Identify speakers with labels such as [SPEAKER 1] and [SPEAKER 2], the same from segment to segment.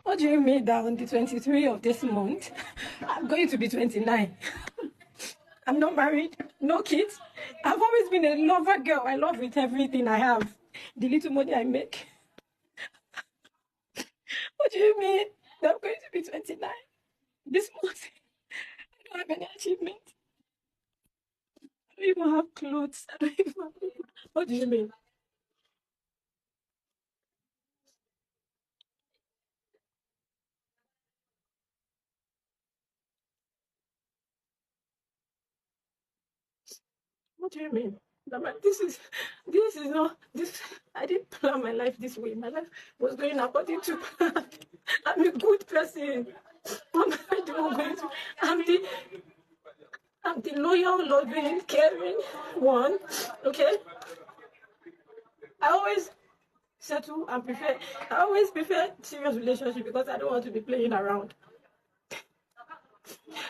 [SPEAKER 1] What do you mean that on the 23rd of this month, I'm going to be 29? I'm not married, no kids. I've always been a lover girl. I love with everything I have. The little money I make. What do you mean that I'm going to be 29 this month? I don't have any achievement. I don't even have clothes. I don't even have food. What do you mean? What do you mean? This is not this. I didn't plan my life this way. My life was going according to plan. I'm a good person. I don't going to. I'm the I'm the loyal, loving, caring one. Okay. I always settle and prefer. I always prefer serious relationship because I don't want to be playing around.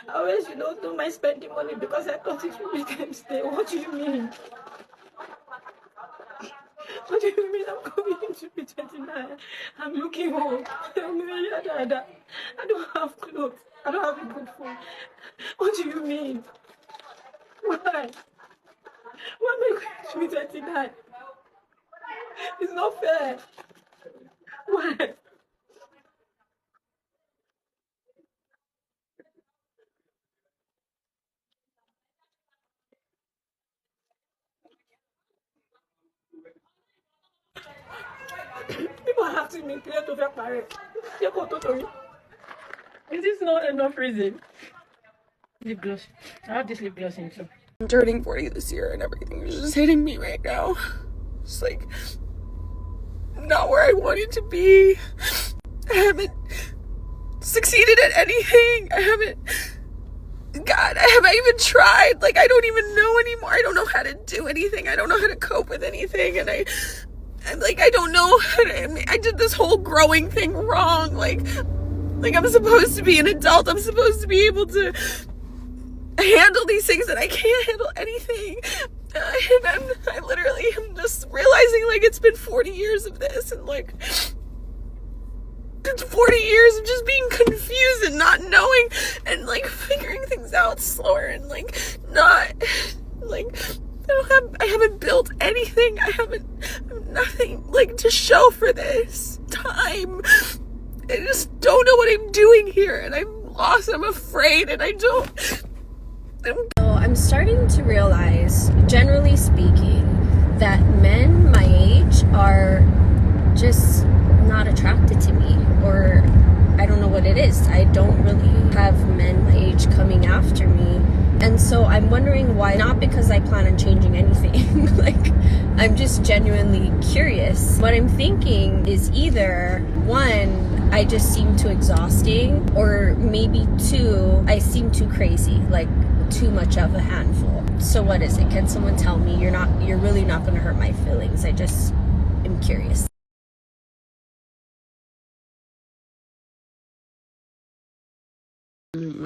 [SPEAKER 1] I always, don't mind spending money because I thought it would make them stay. What do you mean? What do you mean I'm going to be 29? I'm looking old. I don't have clothes. I don't have a good phone. What do you mean? Why? Why am I going to be 29? It's not fair. Why? People have to make clear to their parents. Is this not enough reason? Lip gloss. I have this lip gloss in too.
[SPEAKER 2] I'm turning 40 this year and everything is just hitting me right now. It's like not where I wanted to be. I haven't succeeded at anything. God, I haven't even tried. Like, I don't even know anymore. I don't know how to do anything. I don't know how to cope with anything. And I'm like, I don't know how to, I did this whole growing thing wrong. Like I'm supposed to be an adult. I'm supposed to be able to handle these things, and I can't handle anything. And I literally am just realizing, like, it's been 40 years of this, and like, it's 40 years of just being confused and not knowing and like figuring things out slower and like not like I haven't built anything. I have nothing like to show for this time. I just don't know what I'm doing here, and I'm lost. I'm afraid, and
[SPEAKER 3] I'm starting to realize, generally speaking, that men my age are just not attracted to me, or I don't know what it is. I don't really have men my age coming after me, and so I'm wondering why. Not because I plan on changing anything. Like, I'm just genuinely curious. What I'm thinking is either one, I just seem too exhausting, or maybe two, I seem too crazy, like too much of a handful. So what is it? Can someone tell me? You're really not going to hurt my feelings. I just am curious.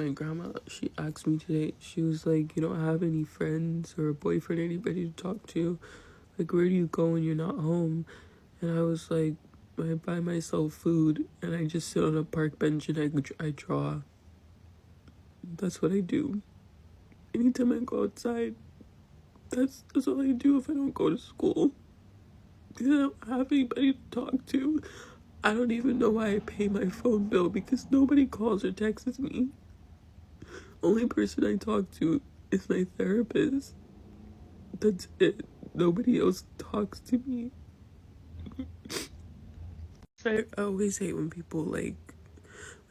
[SPEAKER 2] my grandma, she asked me today, she was like, you don't have any friends or a boyfriend, anybody to talk to? Like, where do you go when you're not home? And I was like, I buy myself food and I just sit on a park bench and I draw. That's what I do. Anytime I go outside, that's all I do if I don't go to school. Because I don't have anybody to talk to. I don't even know why I pay my phone bill because nobody calls or texts me. Only person I talk to is my therapist. That's it. Nobody else talks to me. I always hate when people, like,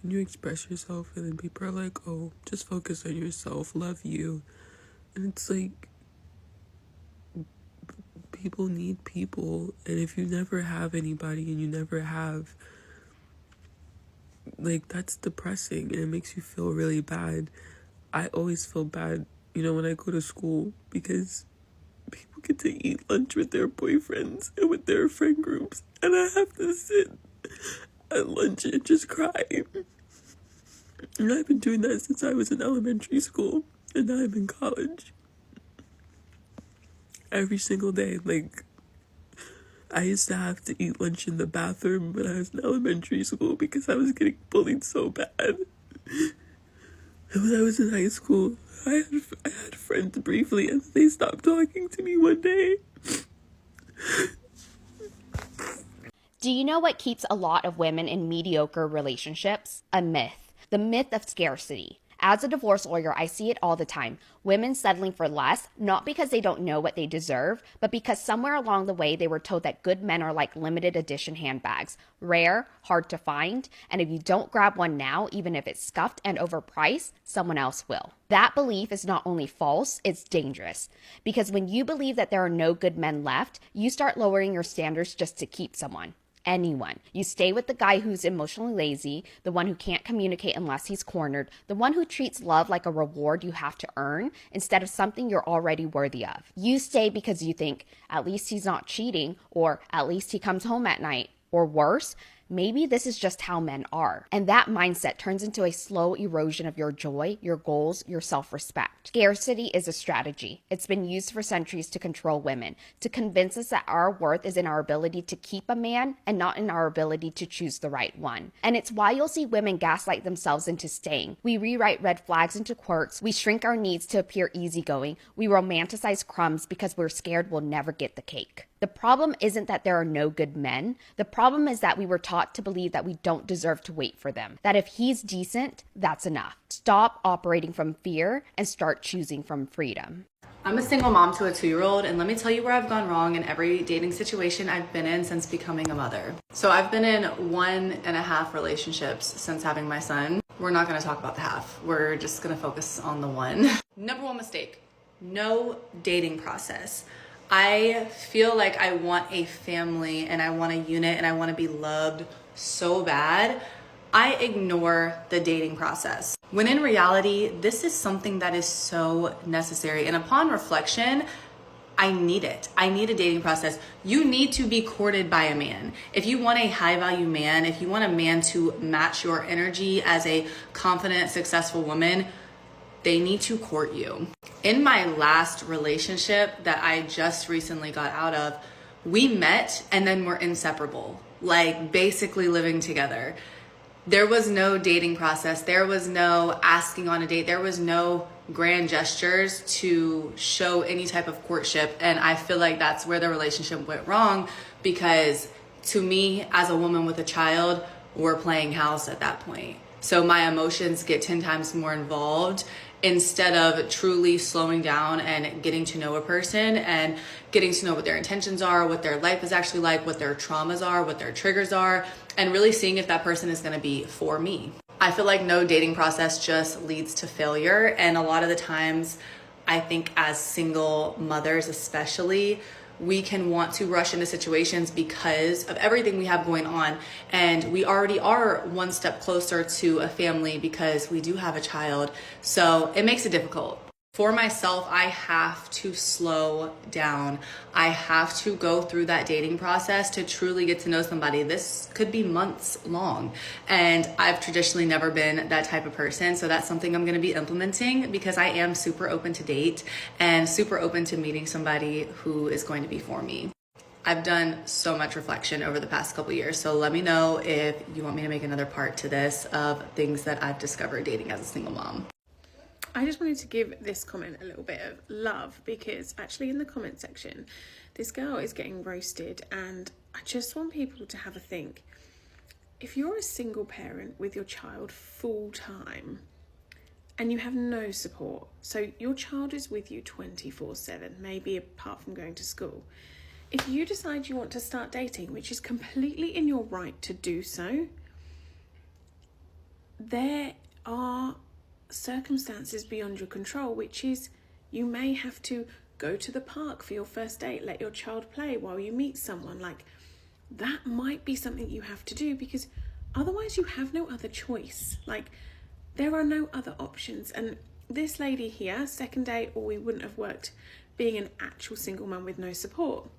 [SPEAKER 2] when you express yourself and then people are like, oh, just focus on yourself, love you. And it's like, people need people. And if you never have anybody and you never have, like, that's depressing and it makes you feel really bad. I always feel bad, when I go to school because people get to eat lunch with their boyfriends and with their friend groups, and I have to sit at lunch and just cry. And I've been doing that since I was in elementary school, and now I'm in college. Every single day, like, I used to have to eat lunch in the bathroom when I was in elementary school because I was getting bullied so bad. And when I was in high school, I had friends briefly, and they stopped talking to me one day.
[SPEAKER 4] Do you know what keeps a lot of women in mediocre relationships? A myth. The myth of scarcity. As a divorce lawyer, I see it all the time. Women settling for less, not because they don't know what they deserve, but because somewhere along the way they were told that good men are like limited edition handbags. Rare, hard to find, and if you don't grab one now, even if it's scuffed and overpriced, someone else will. That belief is not only false, it's dangerous. Because when you believe that there are no good men left, you start lowering your standards just to keep someone. Anyone. You stay with the guy who's emotionally lazy, the one who can't communicate unless he's cornered, the one who treats love like a reward you have to earn instead of something you're already worthy of. You stay because you think, at least he's not cheating, or at least he comes home at night, or worse, maybe this is just how men are. And that mindset turns into a slow erosion of your joy, your goals, your self-respect. Scarcity is a strategy. It's been used for centuries to control women, to convince us that our worth is in our ability to keep a man and not in our ability to choose the right one. And it's why you'll see women gaslight themselves into staying. We rewrite red flags into quirks. We shrink our needs to appear easygoing. We romanticize crumbs because we're scared we'll never get the cake. The problem isn't that there are no good men. The problem is that we were taught to believe that we don't deserve to wait for them. That if he's decent, that's enough. Stop operating from fear and start choosing from freedom.
[SPEAKER 5] I'm a single mom to a 2-year-old, and let me tell you where I've gone wrong in every dating situation I've been in since becoming a mother. So I've been in 1.5 relationships since having my son. We're not gonna talk about the half. We're just gonna focus on the one. Number one mistake, no dating process. I feel like I want a family and I want a unit and I want to be loved so bad. I ignore the dating process. When in reality, this is something that is so necessary. And upon reflection, I need it. I need a dating process. You need to be courted by a man. If you want a high value man, if you want a man to match your energy as a confident, successful woman, they need to court you. In my last relationship that I just recently got out of, we met and then we're inseparable, like basically living together. There was no dating process. There was no asking on a date. There was no grand gestures to show any type of courtship. And I feel like that's where the relationship went wrong, because to me, as a woman with a child, we're playing house at that point. So my emotions get 10 times more involved instead of truly slowing down and getting to know a person and getting to know what their intentions are, what their life is actually like, what their traumas are, what their triggers are, and really seeing if that person is going to be for me. I feel like no dating process just leads to failure. And a lot of the times, I think as single mothers especially, we can want to rush into situations because of everything we have going on. And we already are one step closer to a family because we do have a child. So it makes it difficult. For myself, I have to slow down. I have to go through that dating process to truly get to know somebody. This could be months long. And I've traditionally never been that type of person. So that's something I'm going to be implementing because I am super open to date and super open to meeting somebody who is going to be for me. I've done so much reflection over the past couple years. So let me know if you want me to make another part to this of things that I've discovered dating as a single mom.
[SPEAKER 6] I just wanted to give this comment a little bit of love because actually in the comment section, this girl is getting roasted, and I just want people to have a think. If you're a single parent with your child full time and you have no support, so your child is with you 24/7, maybe apart from going to school, if you decide you want to start dating, which is completely in your right to do so, there are circumstances beyond your control, which is you may have to go to the park for your first date, let your child play while you meet someone. Like, that might be something you have to do because otherwise you have no other choice. Like, there are no other options. And this lady here, second date, or we wouldn't have worked being an actual single mum with no support.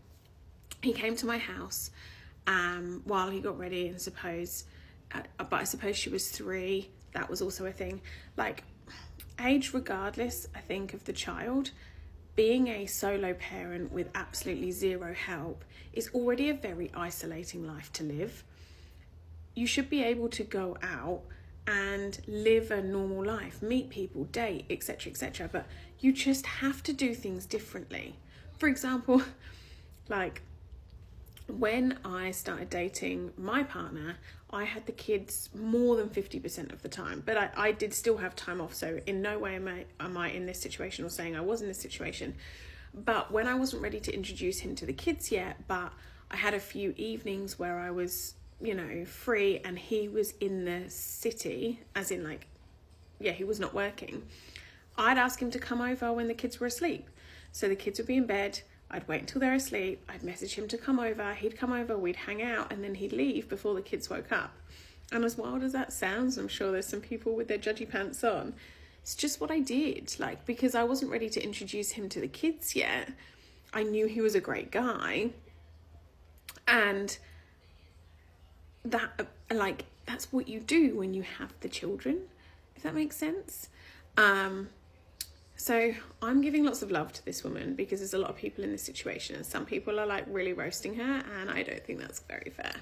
[SPEAKER 6] He came to my house while he got ready, and but I suppose she was 3. That was also a thing. Like, age regardless, I think, of the child, being a solo parent with absolutely zero help is already a very isolating life to live. You should be able to go out and live a normal life, meet people, date, etc., etc. But you just have to do things differently. For example, like when I started dating my partner, I had the kids more than 50% of the time, but I did still have time off. So in no way am I in this situation or saying I was in this situation. But when I wasn't ready to introduce him to the kids yet, but I had a few evenings where I was, you know, free and he was in the city, as in like, yeah, he was not working, I'd ask him to come over when the kids were asleep. So the kids would be in bed, I'd wait until they're asleep, I'd message him to come over, he'd come over, we'd hang out, and then he'd leave before the kids woke up. And as wild as that sounds, I'm sure there's some people with their judgy pants on, it's just what I did, like, because I wasn't ready to introduce him to the kids yet. I knew he was a great guy, and that, like, that's what you do when you have the children, if that makes sense. So I'm giving lots of love to this woman because there's a lot of people in this situation, and some people are like really roasting her, and I don't think that's very fair.